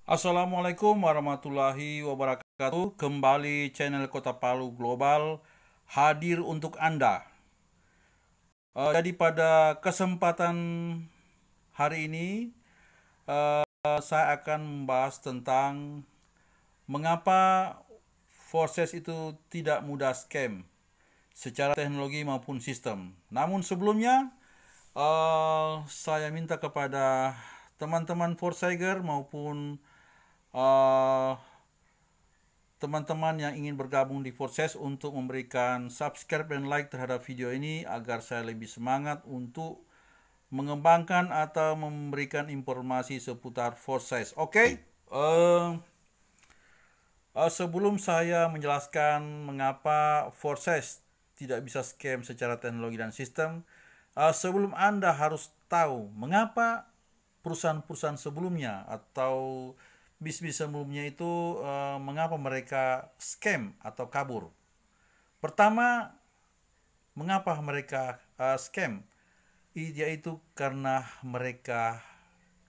Assalamualaikum warahmatullahi wabarakatuh. Kembali channel Kota Palu Global hadir untuk Anda. Jadi pada kesempatan hari ini saya akan membahas tentang mengapa Forces itu tidak mudah scam secara teknologi maupun sistem. Namun sebelumnya saya minta kepada teman-teman Forsager maupun eh, teman-teman yang ingin bergabung di Forces untuk memberikan subscribe dan like terhadap video ini agar saya lebih semangat untuk mengembangkan atau memberikan informasi seputar Forces. Oke, sebelum saya menjelaskan mengapa Forces tidak bisa scam secara teknologi dan sistem, sebelum Anda harus tahu mengapa perusahaan-perusahaan sebelumnya atau bisnis sebelumnya itu mengapa mereka scam atau kabur. Pertama, mengapa mereka scam? Yaitu karena mereka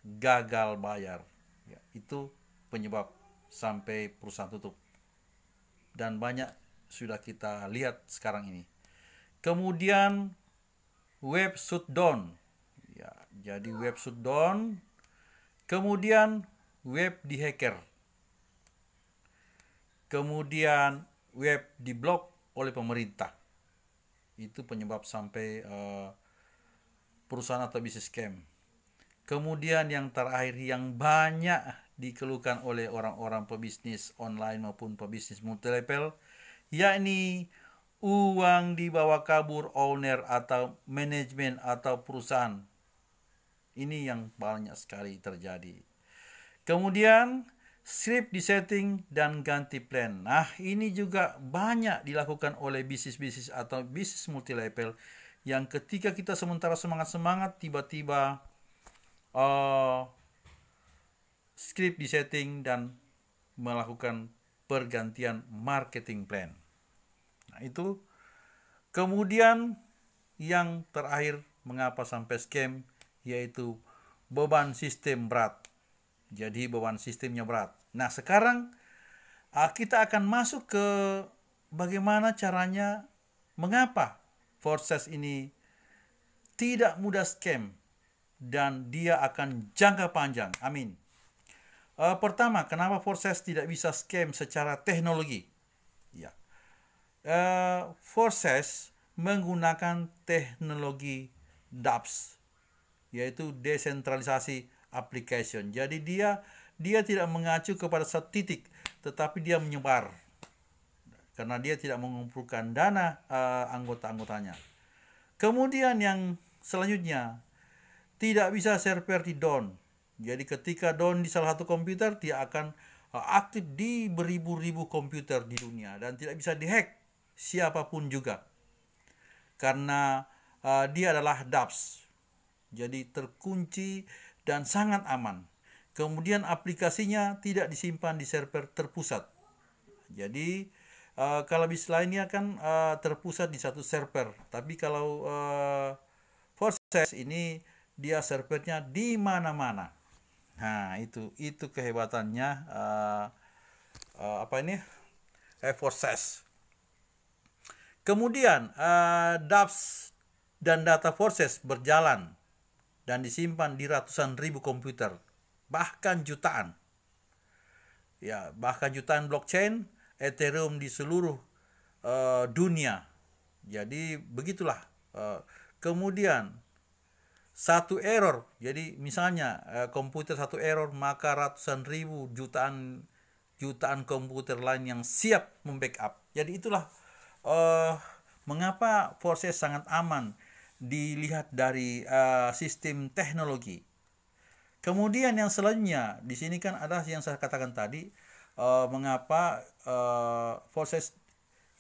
gagal bayar. Ya, itu penyebab sampai perusahaan tutup. Dan banyak sudah kita lihat sekarang ini. Kemudian web shutdown. Ya, jadi web shutdown. Kemudian web dihacker. Kemudian web diblok oleh pemerintah. Itu penyebab sampai perusahaan atau bisnis scam. Kemudian yang terakhir yang banyak dikeluhkan oleh orang-orang pebisnis online maupun pebisnis multilevel, yakni uang dibawa kabur owner atau manajemen atau perusahaan. Ini yang banyak sekali terjadi. Kemudian script disetting dan ganti plan. Nah, ini juga banyak dilakukan oleh bisnis-bisnis atau bisnis multilevel yang ketika kita sementara semangat-semangat tiba-tiba script disetting dan melakukan pergantian marketing plan. Nah, itu. Kemudian yang terakhir mengapa sampai scam yaitu beban sistem berat. Jadi beban sistemnya berat. Nah, sekarang kita akan masuk ke bagaimana caranya mengapa Forces ini tidak mudah scam dan dia akan jangka panjang. Amin. Pertama, kenapa Forces tidak bisa scam secara teknologi? Ya. Forces menggunakan teknologi DApps, yaitu desentralisasi application. Jadi dia tidak mengacu kepada satu titik, tetapi dia menyebar karena dia tidak mengumpulkan dana anggota-anggotanya. Kemudian yang selanjutnya, tidak bisa server di down. Jadi ketika down di salah satu komputer, dia akan aktif di beribu-ribu komputer di dunia dan tidak bisa dihack siapapun juga. Karena dia adalah DApps. Jadi terkunci dan sangat aman. Kemudian aplikasinya tidak disimpan di server terpusat. Jadi kalau bis lainnya kan terpusat di satu server. Tapi kalau Forces ini dia servernya di mana-mana. Nah, itu kehebatannya Forces. Kemudian DApps dan data Forces berjalan dan disimpan di ratusan ribu komputer, bahkan jutaan. Ya, bahkan jutaan blockchain Ethereum di seluruh dunia. Jadi begitulah. Kemudian satu error, jadi misalnya komputer satu error, maka ratusan ribu jutaan komputer lain yang siap membackup. Jadi itulah mengapa Forces sangat aman dilihat dari sistem teknologi. Kemudian yang selanjutnya di sini kan ada yang saya katakan tadi, mengapa Forces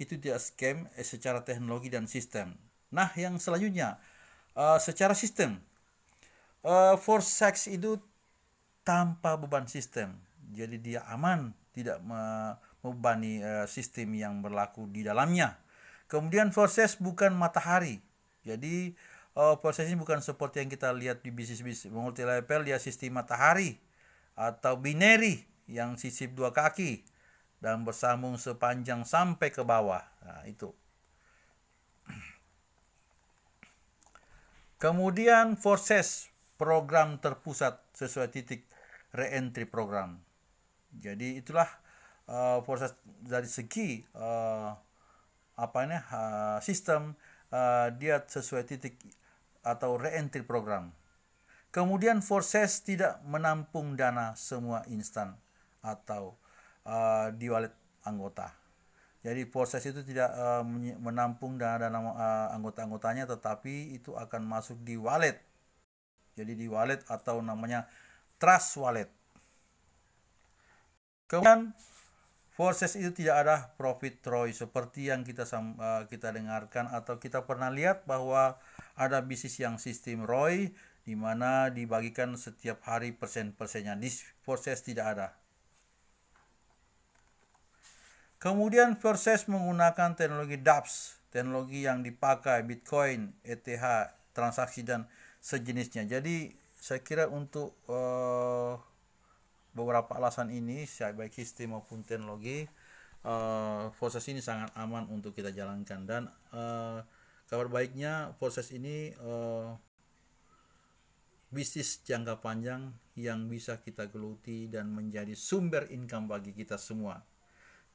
itu tidak scam secara teknologi dan sistem. Nah, yang selanjutnya secara sistem, Forces itu tanpa beban sistem, jadi dia aman, tidak membebani sistem yang berlaku di dalamnya. Kemudian Forces bukan matahari, jadi Forces ini bukan seperti yang kita lihat di bisnis multi level, dia sistem matahari. atau binary yang sisip 2 kaki dan bersambung sepanjang sampai ke bawah. Nah, itu. Kemudian proses program terpusat sesuai titik reentry program. Jadi itulah proses dari segi sistem dia sesuai titik atau reentry program. Kemudian proses tidak menampung dana semua instan atau di wallet anggota. Jadi proses itu tidak menampung dana anggota-anggotanya, tetapi itu akan masuk di wallet. Jadi di wallet atau namanya trust wallet. Kemudian proses itu tidak ada profit ROI seperti yang kita dengarkan atau kita pernah lihat bahwa ada bisnis yang sistem ROI di mana dibagikan setiap hari persen-persennya. Di proses tidak ada. Kemudian proses menggunakan teknologi dApps, teknologi yang dipakai Bitcoin, ETH, transaksi dan sejenisnya. Jadi saya kira untuk beberapa alasan ini, baik sistem maupun teknologi, proses ini sangat aman untuk kita jalankan. Dan kabar baiknya proses ini bisnis jangka panjang yang bisa kita geluti dan menjadi sumber income bagi kita semua.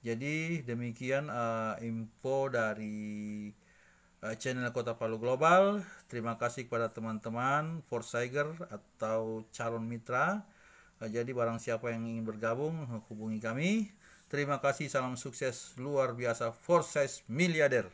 Jadi demikian info dari channel Kota Palu Global. Terima kasih kepada teman-teman Forsiger atau calon mitra. Jadi barang siapa yang ingin bergabung, hubungi kami. Terima kasih, salam sukses luar biasa, Forsize Miliarder.